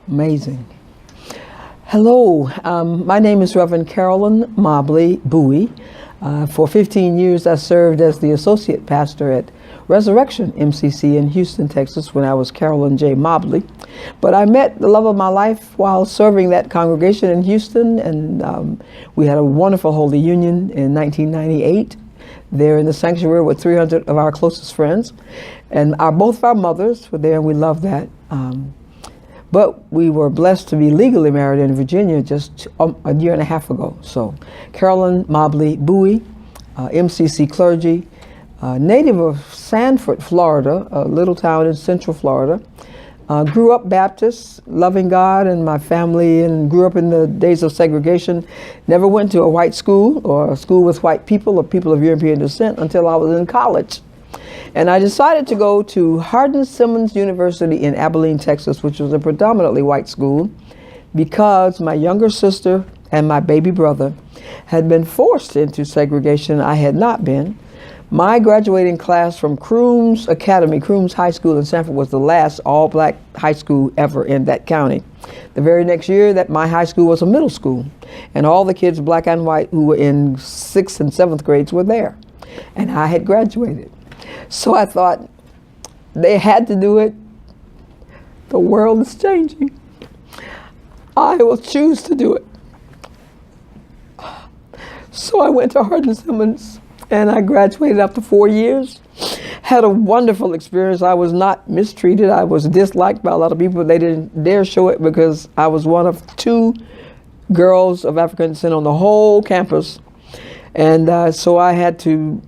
Amazing. Hello, my name is Reverend Carolyn Mobley, Bowie. For 15 years, I served as the associate pastor at Resurrection MCC in Houston, Texas, when I was Carolyn J. Mobley. But I met the love of my life while serving that congregation in Houston, and we had a wonderful Holy Union in 1998 there in the sanctuary with 300 of our closest friends. And both of our mothers were there, and we loved that. But we were blessed to be legally married in Virginia just a year and a half ago. So Carolyn Mobley Bowie, MCC clergy, native of Sanford, Florida, a little town in Central Florida. Grew up Baptist, loving God and my family, and grew up in the days of segregation. Never went to a white school or a school with white people or people of European descent until I was in college. And I decided to go to Hardin-Simmons University in Abilene, Texas, which was a predominantly white school, because my younger sister and my baby brother had been forced into segregation. I had not been. My graduating class from Crooms Academy, Crooms High School in Sanford, was the last all-black high school ever in that county. The very next year, that my high school was a middle school, and all the kids, black and white, who were in 6th and 7th grades were there, and I had graduated. So I thought, they had to do it. The world is changing. I will choose to do it. So I went to Hardin-Simmons, and I graduated after 4 years. Had a wonderful experience. I was not mistreated. I was disliked by a lot of people. They didn't dare show it because I was one of 2 girls of African descent on the whole campus. And so I had to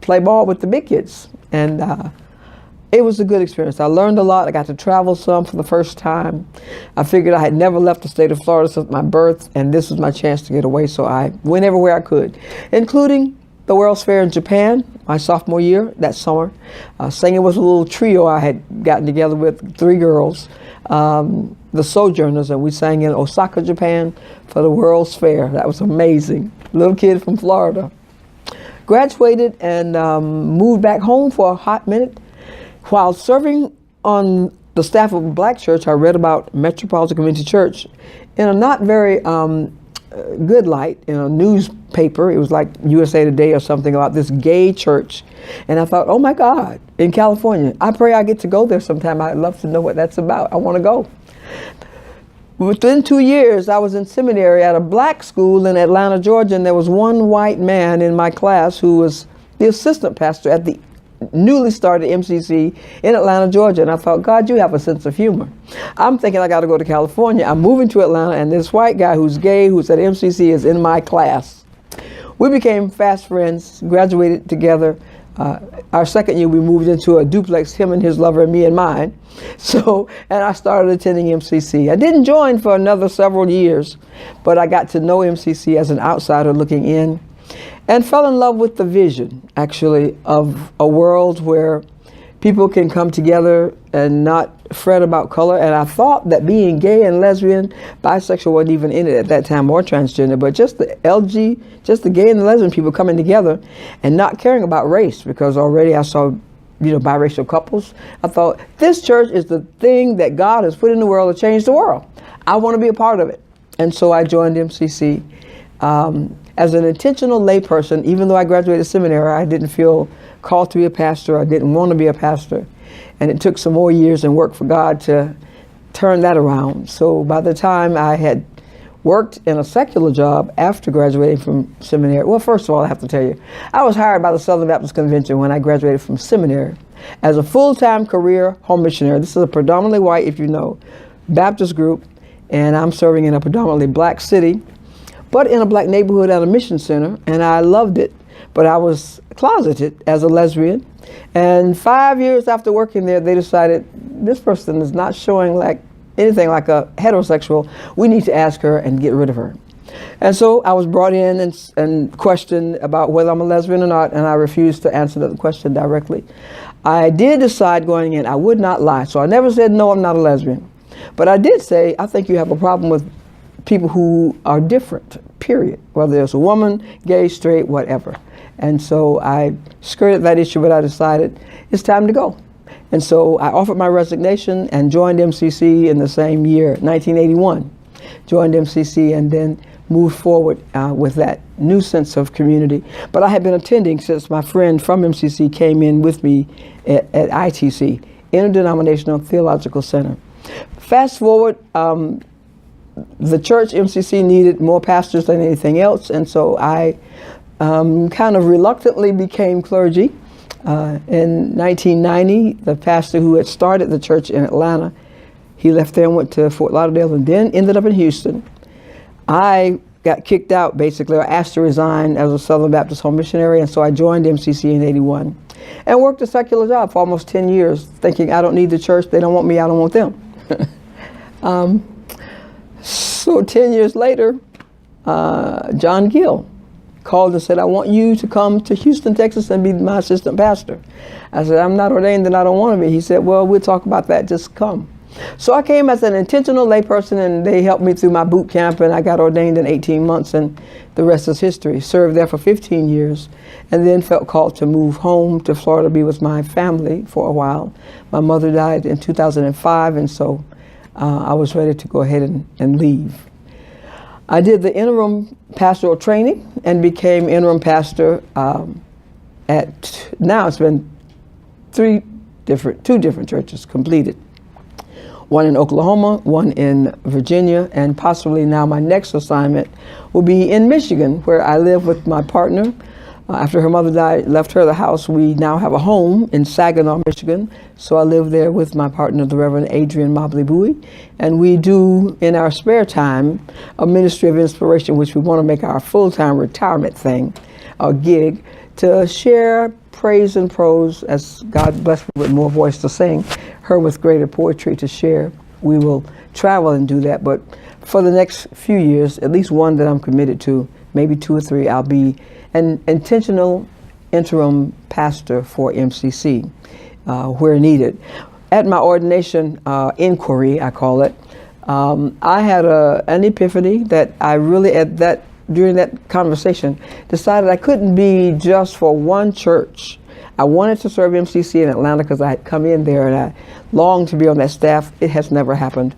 play ball with the big kids. And it was a good experience. I learned a lot. I got to travel some for the first time. I figured I had never left the state of Florida since my birth, and this was my chance to get away, so I went everywhere I could, including the World's Fair in Japan, my sophomore year, that summer. Singing with a little trio I had gotten together with, 3 girls, the Sojourners, and we sang in Osaka, Japan for the World's Fair. That was amazing. Little kid from Florida. Graduated and moved back home for a hot minute. While serving on the staff of a black church, I read about Metropolitan Community Church in a not very good light in a newspaper. It was like USA Today or something about this gay church. And I thought, oh my God, in California, I pray I get to go there sometime. I'd love to know what that's about. I want to go. Within 2 years, I was in seminary at a black school in Atlanta, Georgia, and there was one white man in my class who was the assistant pastor at the newly started MCC in Atlanta, Georgia. And I thought, God, you have a sense of humor. I'm thinking I got to go to California. I'm moving to Atlanta, and this white guy who's gay, who's at MCC, is in my class. We became fast friends, graduated together. Our second year, we moved into a duplex, him and his lover, and me and mine. So, and I started attending MCC. I didn't join for another several years, but I got to know MCC as an outsider looking in, and fell in love with the vision, actually, of a world where people can come together and not fret about color. And I thought that being gay and lesbian, bisexual wasn't even in it at that time, or transgender, but just the gay and the lesbian people coming together and not caring about race, because already I saw, biracial couples. I thought, this church is the thing that God has put in the world to change the world. I want to be a part of it. And so I joined MCC. As an intentional layperson, even though I graduated seminary, I didn't feel called to be a pastor. I didn't want to be a pastor. And it took some more years and work for God to turn that around. So by the time I had worked in a secular job after graduating from seminary, well, first of all, I have to tell you, I was hired by the Southern Baptist Convention when I graduated from seminary as a full-time career home missionary. This is a predominantly white, if you know, Baptist group, and I'm serving in a predominantly black city, but in a black neighborhood at a mission center, and I loved it. But I was closeted as a lesbian, and 5 years after working there, they decided, this person is not showing like anything like a heterosexual. We need to ask her and get rid of her. And so I was brought in and questioned about whether I'm a lesbian or not, and I refused to answer that question directly. I did decide going in I would not lie, so I never said, no, I'm not a lesbian. But I did say, I think you have a problem with people who are different, period, whether it's a woman, gay, straight, whatever. And so I skirted that issue, but I decided it's time to go. And so I offered my resignation and joined MCC in the same year, 1981. Joined MCC and then moved forward with that new sense of community. But I had been attending since my friend from MCC came in with me at ITC, Interdenominational Theological Center. Fast forward, the church, MCC, needed more pastors than anything else, and so I kind of reluctantly became clergy. In 1990, the pastor who had started the church in Atlanta, he left there and went to Fort Lauderdale and then ended up in Houston. I got kicked out, basically, or asked to resign as a Southern Baptist home missionary, and so I joined MCC in 81 and worked a secular job for almost 10 years, thinking I don't need the church, they don't want me, I don't want them. So 10 years later, John Gill called and said, I want you to come to Houston, Texas and be my assistant pastor. I said, I'm not ordained and I don't want to be. He said, well, we'll talk about that, just come. So I came as an intentional layperson, and they helped me through my boot camp, and I got ordained in 18 months, and the rest is history. Served there for 15 years, and then felt called to move home to Florida to be with my family for a while. My mother died in 2005, and so I was ready to go ahead and leave. I did the interim pastoral training and became interim pastor now it's been two different churches completed. One in Oklahoma, one in Virginia, and possibly now my next assignment will be in Michigan, where I live with my partner. After her mother died, left her the house, we now have a home in Saginaw, Michigan. So I live there with my partner, the Reverend Adrian Mobley Bowie. And we do, in our spare time, a ministry of inspiration, which we want to make our full-time retirement thing, a gig, to share praise and prose as God blessed me with more voice to sing, her with greater poetry to share. We will travel and do that, but for the next few years, at least one that I'm committed to, maybe 2 or 3, I'll be an intentional interim pastor for MCC where needed. At my ordination inquiry, I call it, I had an epiphany that I really, during that conversation, decided I couldn't be just for one church. I wanted to serve MCC in Atlanta because I had come in there and I longed to be on that staff. It has never happened.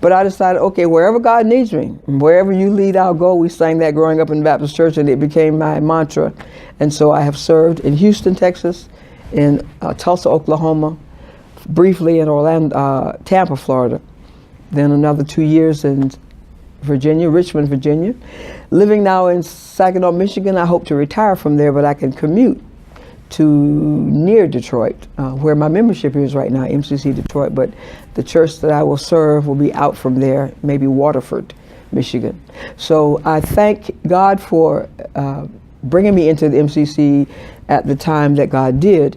But I decided, okay, wherever God needs me, wherever you lead, I'll go. We sang that growing up in the Baptist church, and it became my mantra. And so I have served in Houston, Texas, in Tulsa, Oklahoma, briefly in Tampa, Florida, then another 2 years in Virginia, Richmond, Virginia. Living now in Saginaw, Michigan. I hope to retire from there, but I can commute to near Detroit, where my membership is right now, MCC Detroit, but the church that I will serve will be out from there, maybe Waterford, Michigan. So I thank God for bringing me into the MCC at the time that God did.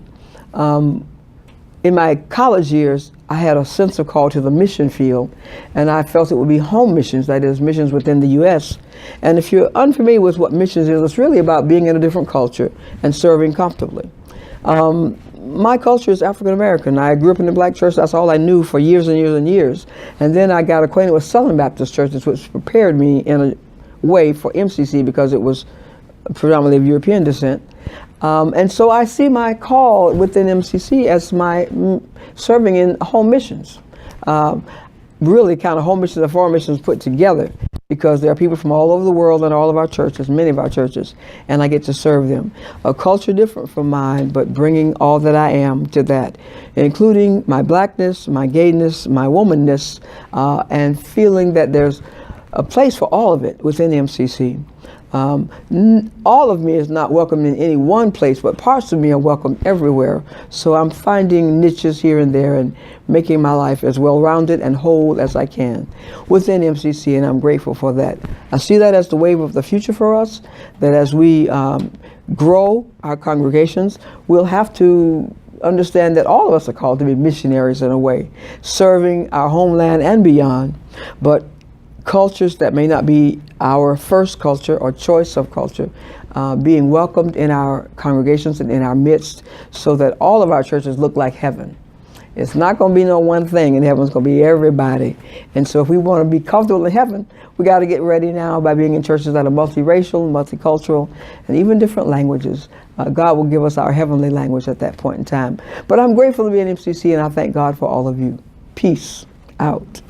In my college years, I had a sense of call to the mission field, and I felt it would be home missions, that is, missions within the U.S. And if you're unfamiliar with what missions is, it's really about being in a different culture and serving comfortably. My culture is African American. I grew up in the black church. That's all I knew for years and years and years. And then I got acquainted with Southern Baptist churches, which prepared me in a way for MCC because it was predominantly of European descent. And so I see my call within MCC as my serving in home missions. Really kind of home missions and foreign missions put together, because there are people from all over the world in all of our churches, many of our churches, and I get to serve them. A culture different from mine, but bringing all that I am to that, including my blackness, my gayness, my womanness, and feeling that there's a place for all of it within MCC. All of me is not welcome in any one place, but parts of me are welcome everywhere. So I'm finding niches here and there and making my life as well-rounded and whole as I can within MCC, and I'm grateful for that. I see that as the wave of the future for us, that as we grow our congregations, we'll have to understand that all of us are called to be missionaries in a way, serving our homeland and beyond, but cultures that may not be our first culture or choice of culture, being welcomed in our congregations and in our midst, so that all of our churches look like heaven. It's not going to be no one thing in heaven. It's going to be everybody. And so if we want to be comfortable in heaven, we got to get ready now by being in churches that are multiracial, multicultural, and even different languages. God will give us our heavenly language at that point in time. But I'm grateful to be in MCC, and I thank God for all of you. Peace out.